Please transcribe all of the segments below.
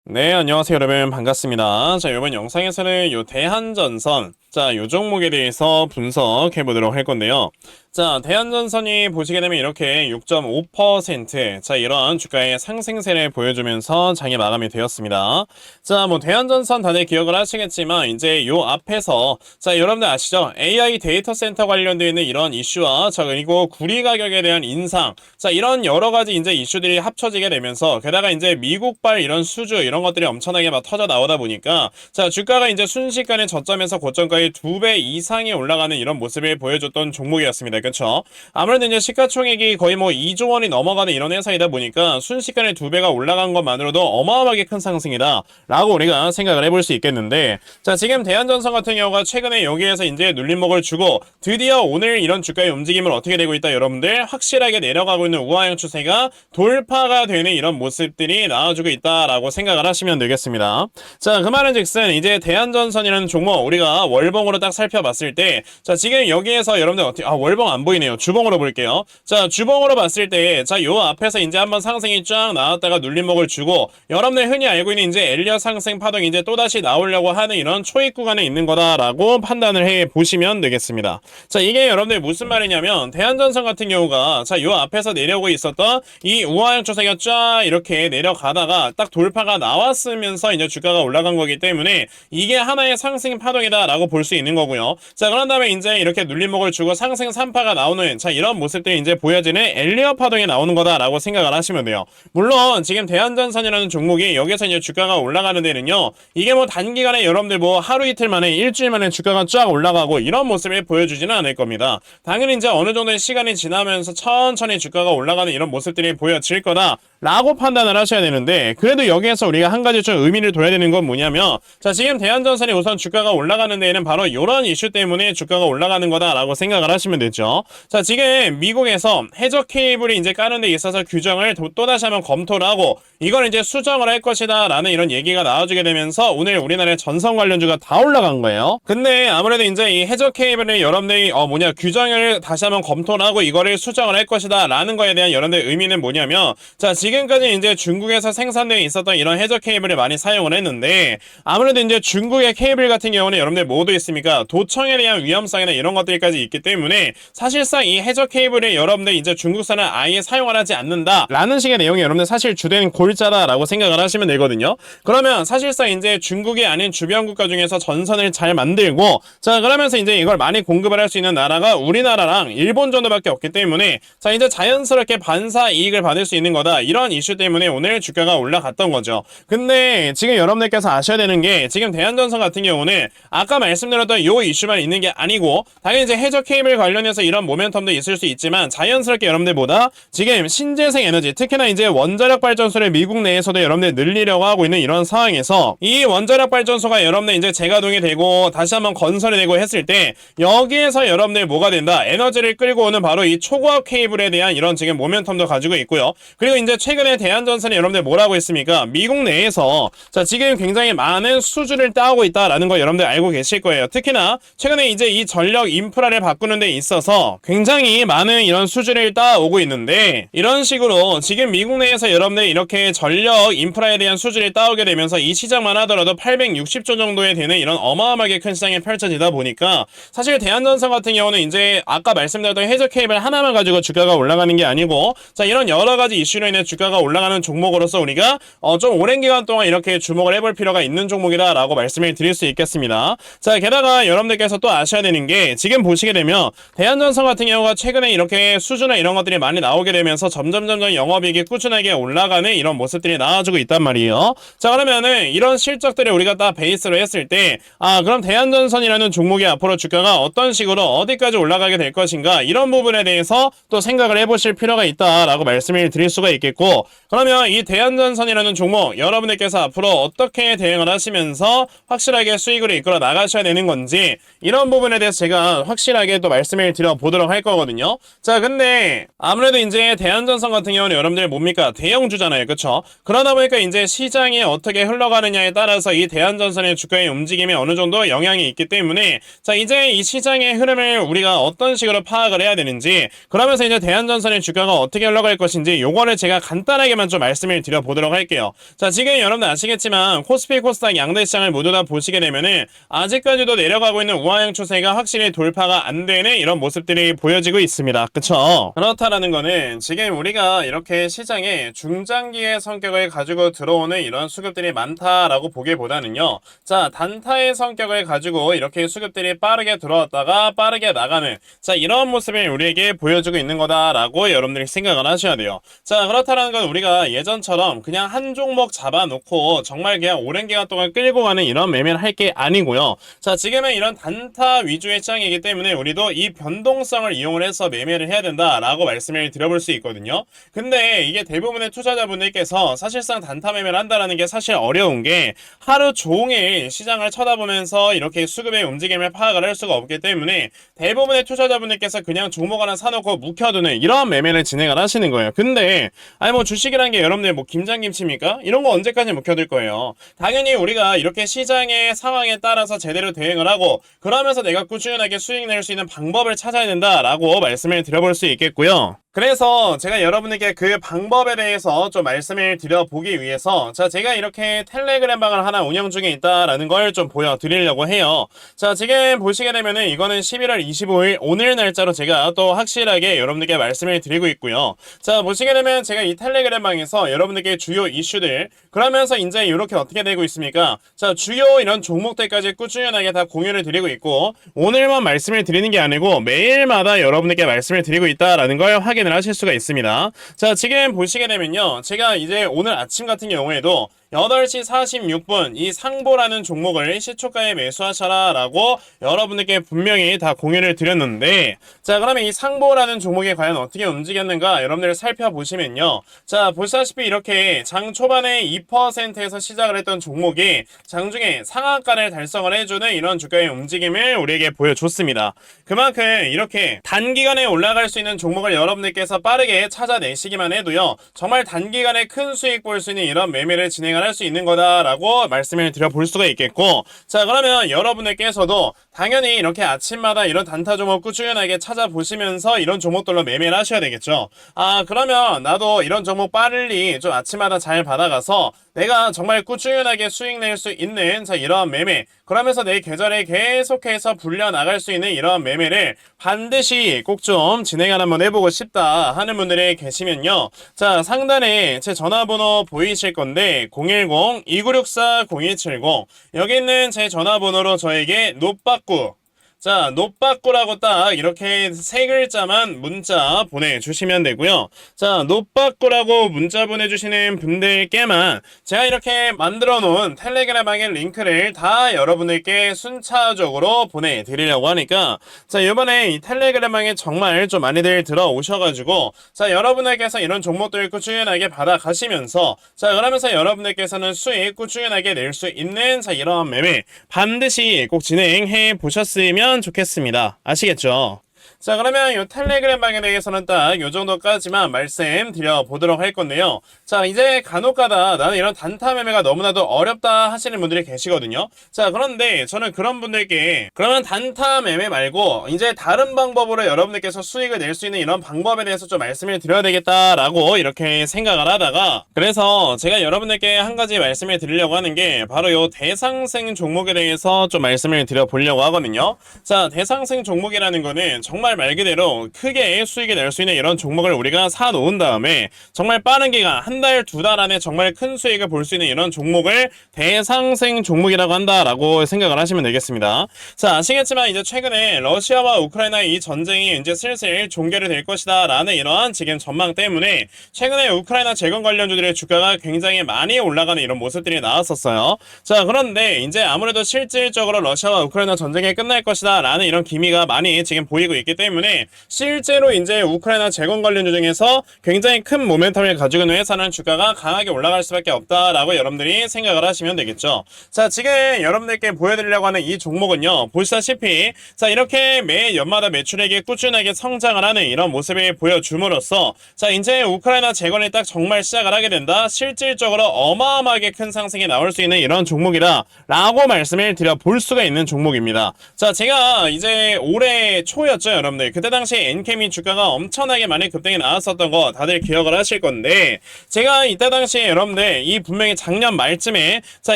네, 안녕하세요, 여러분. 반갑습니다. 자, 이번 영상에서는 요 대한전선, 자, 요 종목에 대해서 분석해 보도록 할 건데요. 자, 대한전선이 보시게 되면 이렇게 6.5%, 자, 이런 주가의 상승세를 보여주면서 장이 마감이 되었습니다. 자, 뭐, 대한전선 다들 기억을 하시겠지만, 이제 요 앞에서, 자, 여러분들 아시죠? AI 데이터 센터 관련되어 있는 이런 이슈와, 자, 그리고 구리 가격에 대한 인상, 자, 이런 여러 가지 이제 이슈들이 합쳐지게 되면서, 게다가 이제 미국발 이런 수주, 이런 것들이 엄청나게 막 터져 나오다 보니까, 자, 주가가 이제 순식간에 저점에서 고점까지 2배 이상이 올라가는 이런 모습을 보여줬던 종목이었습니다. 그쵸? 아무래도 이제 시가총액이 거의 뭐 2조 원이 넘어가는 이런 회사이다 보니까 순식간에 2배가 올라간 것만으로도 어마어마하게 큰 상승이다 라고 우리가 생각을 해볼 수 있겠는데, 자, 지금 대한전선 같은 경우가 최근에 여기에서 이제 눌림목을 주고 드디어 오늘 이런 주가의 움직임을 어떻게 되고 있다, 여러분들 확실하게 내려가고 있는 우하형 추세가 돌파가 되는 이런 모습들이 나와주고 있다라고 생각을 하시면 되겠습니다. 자, 그 말은 즉슨 이제 대한전선이라는 종목 우리가 월봉으로 딱 살펴봤을 때, 자, 지금 여기에서 여러분들 어떻게, 월봉 안 보이네요. 주봉으로 볼게요. 자, 주봉으로 봤을 때, 자, 요 앞에서 이제 한번 상승이 쫙 나왔다가 눌림목을 주고, 여러분들 흔히 알고 있는 이제 엘리엇 상승 파동이 이제 또다시 나오려고 하는 이런 초입 구간에 있는 거다라고 판단을 해 보시면 되겠습니다. 자, 이게 여러분들 무슨 말이냐면, 대한전선 같은 경우가, 자, 요 앞에서 내려오고 있었던 이 우하형 추세가 쫙 이렇게 내려가다가 딱 돌파가 나왔으면서 이제 주가가 올라간 거기 때문에 이게 하나의 상승 파동이다라고 볼 수 있는 거고요. 자, 그런 다음에 이제 이렇게 눌림목을 주고 상승 3파가 나오는, 자, 이런 모습들이 이제 보여지는 엘리엇 파동이 나오는 거다라고 생각을 하시면 돼요. 물론 지금 대한전선이라는 종목이 여기서 이제 주가가 올라가는 데는요, 이게 뭐 단기간에 여러분들 뭐 하루 이틀 만에 일주일 만에 주가가 쫙 올라가고 이런 모습을 보여주지는 않을 겁니다. 당연히 이제 어느 정도의 시간이 지나면서 천천히 주가가 올라가는 이런 모습들이 보여질 거다 라고 판단을 하셔야 되는데, 그래도 여기에서 우리가 한 가지 좀 의미를 둬야 되는 건 뭐냐면, 자, 지금 대한전선이 우선 주가가 올라가는 데에는 바로 이런 이슈 때문에 주가가 올라가는 거다라고 생각을 하시면 되죠. 자, 지금 미국에서 해저 케이블이 이제 까는 데 있어서 규정을 또다시 한번 검토를 하고 이걸 이제 수정을 할 것이다 라는 이런 얘기가 나와주게 되면서 오늘 우리나라의 전선 관련주가 다 올라간 거예요. 근데 아무래도 이제 이 해저 케이블을 여러분들이 규정을 다시 한번 검토를 하고 이거를 수정을 할 것이다 라는 거에 대한 여러분들 의미는 뭐냐면, 자, 지금까지 이제 중국에서 생산되어 있었던 이런 해저 케이블을 많이 사용을 했는데, 아무래도 이제 중국의 케이블 같은 경우는 여러분들 뭐도 있습니까? 도청에 대한 위험성이나 이런 것들까지 있기 때문에 사실상 이 해저 케이블을 여러분들 이제 중국산을 아예 사용을 하지 않는다 라는 식의 내용이 여러분들 사실 주된 골자다라고 생각을 하시면 되거든요. 그러면 사실상 이제 중국이 아닌 주변 국가 중에서 전선을 잘 만들고, 자, 그러면서 이제 이걸 많이 공급을 할 수 있는 나라가 우리나라랑 일본 정도밖에 없기 때문에, 자, 이제 자연스럽게 반사 이익을 받을 수 있는 거다, 이런 이슈 때문에 오늘 주가가 올라갔던 거죠. 근데 지금 여러분들께서 아셔야 되는 게, 지금 대한전선 같은 경우는 아까 말씀드렸던 요 이슈만 있는 게 아니고, 당연히 이제 해저 케이블 관련해서 이런 모멘텀도 있을 수 있지만 자연스럽게 여러분들보다 지금 신재생 에너지, 특히나 이제 원자력 발전소를 미국 내에서도 여러분들 늘리려고 하고 있는 이런 상황에서, 이 원자력 발전소가 여러분들 이제 재가동이 되고 다시 한번 건설이 되고 했을 때 여기에서 여러분들 뭐가 된다, 에너지를 끌고 오는 바로 이 초고압 케이블에 대한 이런 지금 모멘텀도 가지고 있고요. 그리고 이제 최근에 대한전선이 여러분들 뭐라고 했습니까? 미국 내에서, 자, 지금 굉장히 많은 수주를 따오고 있다라는 거 여러분들 알고 계실 거예요. 특히나 최근에 이제 이 전력 인프라를 바꾸는 데 있어서 굉장히 많은 이런 수주를 따오고 있는데, 이런 식으로 지금 미국 내에서 여러분들 이렇게 전력 인프라에 대한 수주를 따오게 되면서 이 시장만 하더라도 860조 정도에 되는 이런 어마어마하게 큰 시장이 펼쳐지다 보니까, 사실 대한전선 같은 경우는 이제 아까 말씀드렸던 해저 케이블 하나만 가지고 주가가 올라가는 게 아니고, 자, 이런 여러 가지 이슈로 인해 주가가 올라가는 종목으로서 우리가 좀 오랜 기간 동안 이렇게 주목을 해볼 필요가 있는 종목이다 라고 말씀을 드릴 수 있겠습니다. 자, 게다가 여러분들께서 또 아셔야 되는 게, 지금 보시게 되면 대한전선 같은 경우가 최근에 이렇게 수주나 이런 것들이 많이 나오게 되면서 점점 영업이익이 꾸준하게 올라가는 이런 모습들이 나와주고 있단 말이에요. 자, 그러면은 이런 실적들을 우리가 딱 베이스로 했을 때, 그럼 대한전선이라는 종목이 앞으로 주가가 어떤 식으로 어디까지 올라가게 될 것인가, 이런 부분에 대해서 또 생각을 해보실 필요가 있다라고 말씀을 드릴 수가 있겠고, 그러면 이 대한전선이라는 종목 여러분들께서 앞으로 어떻게 대응을 하시면서 확실하게 수익을 이끌어 나가셔야 되는 건지, 이런 부분에 대해서 제가 확실하게 또 말씀을 드려보도록 할 거거든요. 자, 근데 아무래도 이제 대한전선 같은 경우는 여러분들 뭡니까? 대형주잖아요. 그쵸? 그러다 보니까 이제 시장이 어떻게 흘러가느냐에 따라서 이 대한전선의 주가의 움직임에 어느 정도 영향이 있기 때문에, 자, 이제 이 시장의 흐름을 우리가 어떤 식으로 파악을 해야 되는지, 그러면서 이제 대한전선의 주가가 어떻게 흘러갈 것인지, 요거를 제가 간단하게만 좀 말씀을 드려보도록 할게요. 자, 지금 여러분들 아시겠지만 코스피 코스닥 양대 시장을 모두 다 보시게 되면은 아직까지도 내려가고 있는 우하형 추세가 확실히 돌파가 안 되는 이런 모습들이 보여지고 있습니다. 그쵸? 그렇다라는 거는 지금 우리가 이렇게 시장에 중장기의 성격을 가지고 들어오는 이런 수급들이 많다라고 보기보다는요. 자, 단타의 성격을 가지고 이렇게 수급들이 빠르게 들어왔다가 빠르게 나가는, 자, 이런 모습을 우리에게 보여주고 있는 거다라고 여러분들이 생각을 하셔야 돼요. 자, 그렇다라는 건 우리가 예전처럼 그냥 한 종목 잡아놓고 정말 그냥 오랜 기간 동안 끌고 가는 이런 매매를 할 게 아니고요. 자, 지금은 이런 단타 위주의 시장이기 때문에 우리도 이 변동성을 이용을 해서 매매를 해야 된다라고 말씀을 드려볼 수 있거든요. 근데 이게 대부분의 투자자분들께서 사실상 단타 매매를 한다라는 게 사실 어려운 게 하루 종일 시장을 쳐다보면서 이렇게 수급의 움직임을 파악을 할 수가 없기 때문에 대부분의 투자자분들께서 그냥 종목 하나 사놓고 묵혀두는 이런 매매를 진행을 하시는 거예요. 근데 아니 뭐 주식이란 게 여러분들 뭐 김장김치입니까? 이런 거 언제까지 묵혀둘 거예요? 당연히 우리가 이렇게 시장의 상황에 따라서 제대로 대응을 하고 그러면서 내가 꾸준하게 수익 낼 수 있는 방법을 찾아야 된다라고 말씀을 드려볼 수 있겠고요. 그래서 제가 여러분에게 그 방법에 대해서 좀 말씀을 드려보기 위해서 자, 제가 이렇게 텔레그램 방을 하나 운영 중에 있다라는 걸 좀 보여드리려고 해요. 자, 지금 보시게 되면은 이거는 11월 25일 오늘 날짜로 제가 또 확실하게 여러분들께 말씀을 드리고 있고요. 자, 보시게 되면 제가 이 텔레그램 방에서 여러분들께 주요 이슈들 그러면서 이제 이렇게 어떻게 되고 있습니까? 자, 주요 이런 종목들까지 꾸준하게 다 공유를 드리고 있고 오늘만 말씀을 드리는 게 아니고 매일마다 여러분들께 말씀을 드리고 있다라는 걸 확인을 하실 수가 있습니다. 자, 지금 보시게 되면요. 제가 이제 오늘 아침 같은 경우에도 8시 46분 이 상보라는 종목을 시초가에 매수하셔라 라고 여러분들께 분명히 다 공유를 드렸는데 자, 그러면 이 상보라는 종목이 과연 어떻게 움직였는가 여러분들 살펴보시면요. 자, 보시다시피 이렇게 장 초반에 2%에서 시작을 했던 종목이 장중에 상한가를 달성을 해주는 이런 주가의 움직임을 우리에게 보여줬습니다. 그만큼 이렇게 단기간에 올라갈 수 있는 종목을 여러분들께서 빠르게 찾아내시기만 해도요. 정말 단기간에 큰 수익 볼 수 있는 이런 매매를 진행을 할 수 있는 거다라고 말씀을 드려볼 수가 있겠고 자, 그러면 여러분들께서도 당연히 이렇게 아침마다 이런 단타 종목 꾸준하게 찾아보시면서 이런 종목들로 매매를 하셔야 되겠죠. 아, 그러면 나도 이런 종목 빨리 좀 아침마다 잘 받아가서 내가 정말 꾸준하게 수익 낼 수 있는 자, 이러한 매매 그러면서 내 계절에 계속해서 불려나갈 수 있는 이러한 매매를 반드시 꼭 좀 진행을 한번 해보고 싶다 하는 분들이 계시면요. 자, 상단에 제 전화번호 보이실 건데 010-2964-0270 여기 있는 제 전화번호로 저에게 노빠꾸 자, 노빠꾸라고 딱 이렇게 세 글자만 문자 보내주시면 되고요. 자, 노빠꾸라고 문자 보내주시는 분들께만 제가 이렇게 만들어 놓은 텔레그램 방의 링크를 다 여러분들께 순차적으로 보내드리려고 하니까 자, 이번에 이 텔레그램 방에 정말 좀 많이들 들어오셔가지고 자, 여러분들께서 이런 종목들 꾸준하게 받아가시면서 자, 그러면서 여러분들께서는 수익 꾸준하게 낼 수 있는 자, 이러한 매매 반드시 꼭 진행해 보셨으면 좋겠습니다. 아시겠죠? 자, 그러면 이 텔레그램 방에 대해서는 딱 요 정도까지만 말씀드려 보도록 할 건데요. 자, 이제 간혹가다 나는 이런 단타 매매가 너무나도 어렵다 하시는 분들이 계시거든요. 자, 그런데 저는 그런 분들께 그러면 단타 매매 말고 이제 다른 방법으로 여러분들께서 수익을 낼 수 있는 이런 방법에 대해서 좀 말씀을 드려야 되겠다라고 이렇게 생각을 하다가 그래서 제가 여러분들께 한 가지 말씀을 드리려고 하는 게 바로 요 대상승 종목에 대해서 좀 말씀을 드려 보려고 하거든요. 자, 대상승 종목이라는 거는 정말 말 그대로 크게 수익이 낼 수 있는 이런 종목을 우리가 사 놓은 다음에 정말 빠른 기간 한 달, 두 달 안에 정말 큰 수익을 볼 수 있는 이런 종목을 대상승 종목이라고 한다라고 생각을 하시면 되겠습니다. 자, 아시겠지만 이제 최근에 러시아와 우크라이나의 이 전쟁이 이제 슬슬 종결이 될 것이다 라는 이러한 지금 전망 때문에 최근에 우크라이나 재건 관련주들의 주가가 굉장히 많이 올라가는 이런 모습들이 나왔었어요. 자, 그런데 이제 아무래도 실질적으로 러시아와 우크라이나 전쟁이 끝날 것이다 라는 이런 기미가 많이 지금 보이고 있기 때문에 실제로 이제 우크라이나 재건 관련주 중에서 굉장히 큰 모멘텀을 가지고 있는 회사는 주가가 강하게 올라갈 수밖에 없다라고 여러분들이 생각을 하시면 되겠죠. 자, 지금 여러분들께 보여드리려고 하는 이 종목은요, 보시다시피 자, 이렇게 매 연마다 매출액이 꾸준하게 성장을 하는 이런 모습을 보여줌으로써 자, 이제 우크라이나 재건이 딱 정말 시작을 하게 된다, 실질적으로 어마어마하게 큰 상승이 나올 수 있는 이런 종목이다 라고 말씀을 드려 볼 수가 있는 종목입니다. 자, 제가 이제 올해 초였죠. 여러분들. 그때 당시에 엔캠이 주가가 엄청나게 많이 급등이 나왔었던 거 다들 기억을 하실 건데, 제가 이때 당시에 여러분들 이 분명히 작년 말쯤에 자,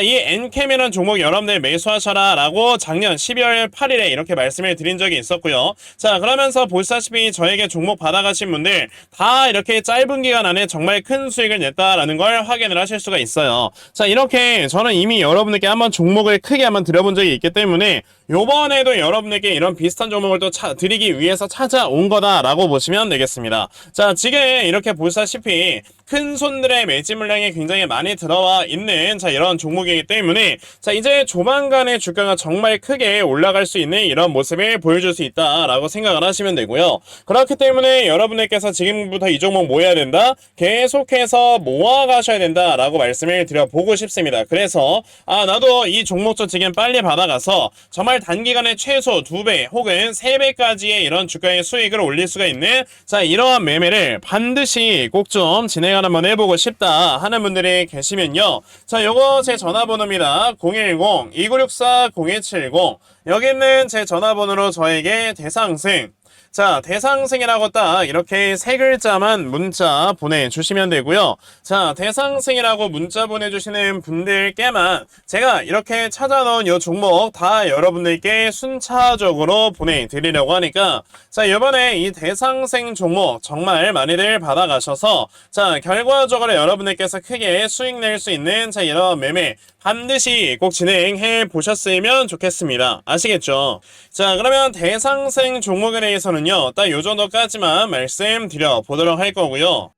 이 엔캠이라는 종목 여러분들 매수하셔라 라고 작년 12월 8일에 이렇게 말씀을 드린 적이 있었고요. 자, 그러면서 보시다시피 저에게 종목 받아가신 분들 다 이렇게 짧은 기간 안에 정말 큰 수익을 냈다라는 걸 확인을 하실 수가 있어요. 자, 이렇게 저는 이미 여러분들께 한번 종목을 크게 한번 드려본 적이 있기 때문에 요번에도 여러분들께 이런 비슷한 종목을 또 드리기 위해서 찾아온 거다라고 보시면 되겠습니다. 자, 지금 이렇게 보시다시피 큰 손들의 매집 물량이 굉장히 많이 들어와 있는 자, 이런 종목이기 때문에 자, 이제 조만간에 주가가 정말 크게 올라갈 수 있는 이런 모습을 보여줄 수 있다라고 생각을 하시면 되고요. 그렇기 때문에 여러분들께서 지금부터 이 종목 모아야 된다, 계속해서 모아가셔야 된다라고 말씀을 드려보고 싶습니다. 그래서 나도 이 종목도 지금 빨리 받아가서 정말 단기간에 최소 2배 혹은 3배까지의 이런 주가의 수익을 올릴 수가 있는 자, 이러한 매매를 반드시 꼭 좀 진행을 한번 해보고 싶다 하는 분들이 계시면요, 자, 요거 제 전화번호입니다. 010-2964-0170. 여기 있는 제 전화번호로 저에게 대상승, 자, 대상승이라고 딱 이렇게 3글자만 문자 보내주시면 되고요. 자, 대상승이라고 문자 보내주시는 분들께만 제가 이렇게 찾아놓은 요 종목 다 여러분들께 순차적으로 보내드리려고 하니까, 자, 이번에 이 대상승 종목 정말 많이들 받아가셔서 자, 결과적으로 여러분들께서 크게 수익 낼 수 있는 자, 이런 매매 반드시 꼭 진행해 보셨으면 좋겠습니다. 아시겠죠? 자, 그러면 대상승 종목에 대해서는요, 딱 요 정도까지만 말씀드려 보도록 할 거고요.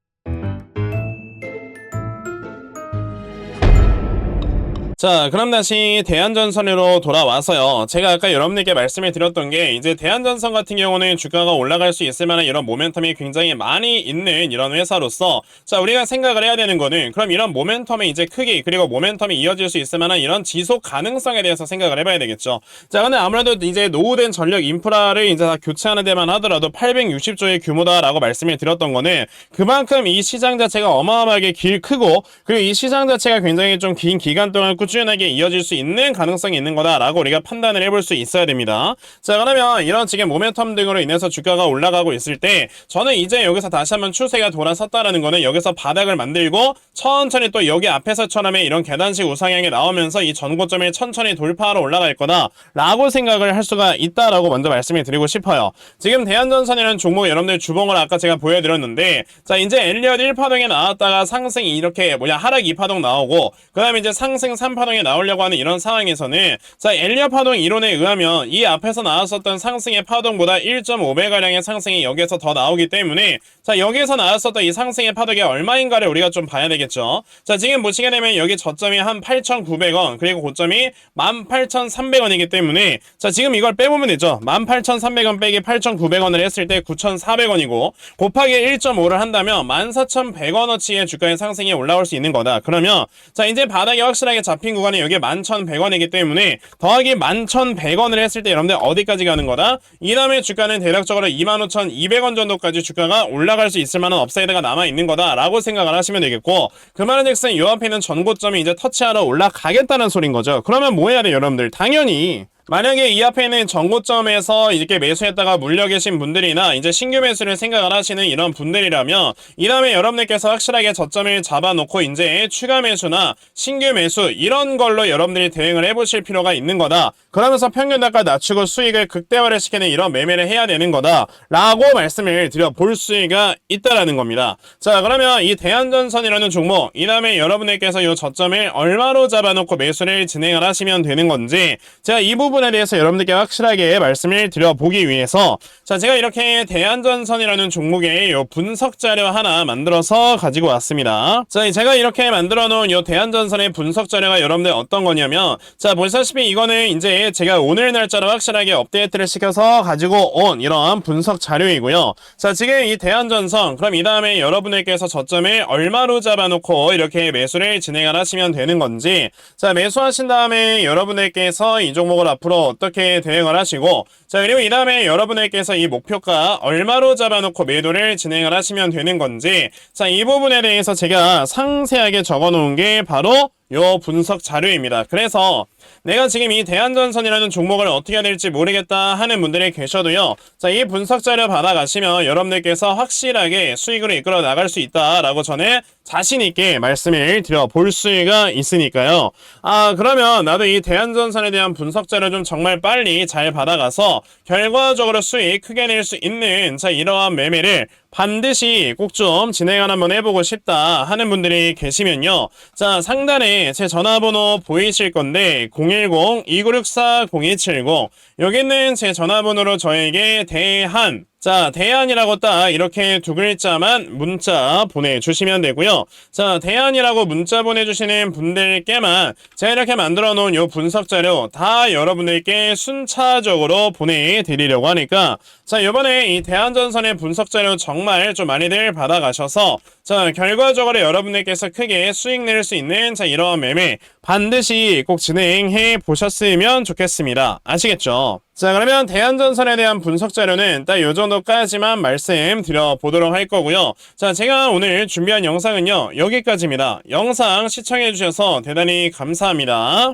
자, 그럼 다시 대한전선으로 돌아와서요, 제가 아까 여러분들께 말씀을 드렸던 게 이제 대한전선 같은 경우는 주가가 올라갈 수 있을 만한 이런 모멘텀이 굉장히 많이 있는 이런 회사로서 자, 우리가 생각을 해야 되는 거는 그럼 이런 모멘텀의 이제 크기 그리고 모멘텀이 이어질 수 있을 만한 이런 지속 가능성에 대해서 생각을 해봐야 되겠죠. 자, 근데 아무래도 이제 노후된 전력 인프라를 이제 다 교체하는 데만 하더라도 860조의 규모다라고 말씀을 드렸던 거는 그만큼 이 시장 자체가 어마어마하게 크고 그리고 이 시장 자체가 굉장히 좀 긴 기간 동안 꾸준하게 이어질 수 있는 가능성이 있는 거다라고 우리가 판단을 해볼 수 있어야 됩니다. 자, 그러면 이런 지금 모멘텀 등으로 인해서 주가가 올라가고 있을 때 저는 이제 여기서 다시 한번 추세가 돌아섰다라는 거는 여기서 바닥을 만들고 천천히 또 여기 앞에서처럼의 이런 계단식 우상향이 나오면서 이 전고점을 천천히 돌파하러 올라갈 거다라고 생각을 할 수가 있다라고 먼저 말씀을 드리고 싶어요. 지금 대한전선이라는 종목 여러분들 주봉을 아까 제가 보여드렸는데, 자, 이제 엘리엇 1파동에 나왔다가 상승이 이렇게 하락 2파동 나오고 그 다음에 이제 상승 3파동에 나오려고 하는 이런 상황에서는 자, 엘리엇 파동 이론에 의하면 이 앞에서 나왔었던 상승의 파동보다 1.5배가량의 상승이 여기에서 더 나오기 때문에 자, 여기에서 나왔었던 이 상승의 파동이 얼마인가를 우리가 좀 봐야 되겠죠. 자, 지금 보시게 되면 여기 저점이 한 8,900원 그리고 고점이 18,300원이기 때문에 자, 지금 이걸 빼보면 되죠. 18,300원 빼기 8,900원을 했을 때 9,400원이고 곱하기 1.5를 한다면 14,100원어치의 주가의 상승이 올라올 수 있는 거다. 그러면 자, 이제 바닥이 확실하게 잡힌 구간이 여기 11,100원이기 때문에 더하기 11,100원을 했을 때 여러분들 어디까지 가는 거다? 이 다음에 주가는 대략적으로 25,200원 정도까지 주가가 올라갈 수 있을 만한 업사이드가 남아있는 거다라고 생각을 하시면 되겠고, 그 말은즉슨 요 앞에 있는 전고점이 이제 터치하러 올라가겠다는 소린 거죠. 그러면 뭐 해야 돼요, 여러분들? 당연히 만약에 이 앞에 있는 전고점에서 이렇게 매수했다가 물려 계신 분들이나 이제 신규 매수를 생각을 하시는 이런 분들이라면 이 다음에 여러분들께서 확실하게 저점을 잡아놓고 이제 추가 매수나 신규 매수 이런 걸로 여러분들이 대응을 해보실 필요가 있는 거다. 그러면서 평균 단가 낮추고 수익을 극대화를 시키는 이런 매매를 해야 되는 거다 라고 말씀을 드려볼 수가 있다라는 겁니다. 자, 그러면 이 대한전선이라는 종목 이 다음에 여러분들께서 이 저점을 얼마로 잡아놓고 매수를 진행을 하시면 되는 건지 제가 이 부분에 대해서 여러분들께 확실하게 말씀을 드려보기 위해서 자, 제가 이렇게 대한전선이라는 종목의 요 분석 자료 하나 만들어서 가지고 왔습니다. 자, 제가 이렇게 만들어 놓은 요 대한전선의 분석 자료가 여러분들 어떤 거냐면 자, 보시다시피 이거는 이제 제가 오늘 날짜로 확실하게 업데이트를 시켜서 가지고 온 이런 분석 자료이고요. 자, 지금 이 대한전선 그럼 이 다음에 여러분들께서 저점을 얼마로 잡아놓고 이렇게 매수를 진행을 하시면 되는 건지 자, 매수하신 다음에 여러분들께서 이 종목을 앞으로 어떻게 대응을 하시고 자, 그리고 이 다음에 여러분들께서 이 목표가 얼마로 잡아놓고 매도를 진행을 하시면 되는 건지 자, 이 부분에 대해서 제가 상세하게 적어 놓은 게 바로 요 분석 자료입니다. 그래서 내가 지금 이 대한전선이라는 종목을 어떻게 해야 될지 모르겠다 하는 분들이 계셔도요. 자, 이 분석 자료 받아가시면 여러분들께서 확실하게 수익으로 이끌어 나갈 수 있다라고 저는 자신 있게 말씀을 드려 볼 수가 있으니까요. 그러면 나도 이 대한전선에 대한 분석 자료 좀 정말 빨리 잘 받아가서 결과적으로 수익 크게 낼 수 있는 자, 이러한 매매를 반드시 꼭 좀 진행을 한번 해보고 싶다 하는 분들이 계시면요. 자, 상단에 제 전화번호 보이실 건데 010-2964-0270 여기는 제 전화번호로 저에게 대한이라고 딱 이렇게 두 글자만 문자 보내주시면 되고요. 자, 대한이라고 문자 보내주시는 분들께만 제가 이렇게 만들어 놓은 요 분석 자료 다 여러분들께 순차적으로 보내드리려고 하니까 자, 요번에 이 대한전선의 분석 자료 정말 좀 많이들 받아가셔서 자, 결과적으로 여러분들께서 크게 수익 낼 수 있는 자, 이러한 매매 반드시 꼭 진행해 보셨으면 좋겠습니다. 아시겠죠? 자, 그러면 대한전선에 대한 분석 자료는 딱 요 정도까지만 말씀드려 보도록 할 거고요. 자, 제가 오늘 준비한 영상은요, 여기까지입니다. 영상 시청해 주셔서 대단히 감사합니다.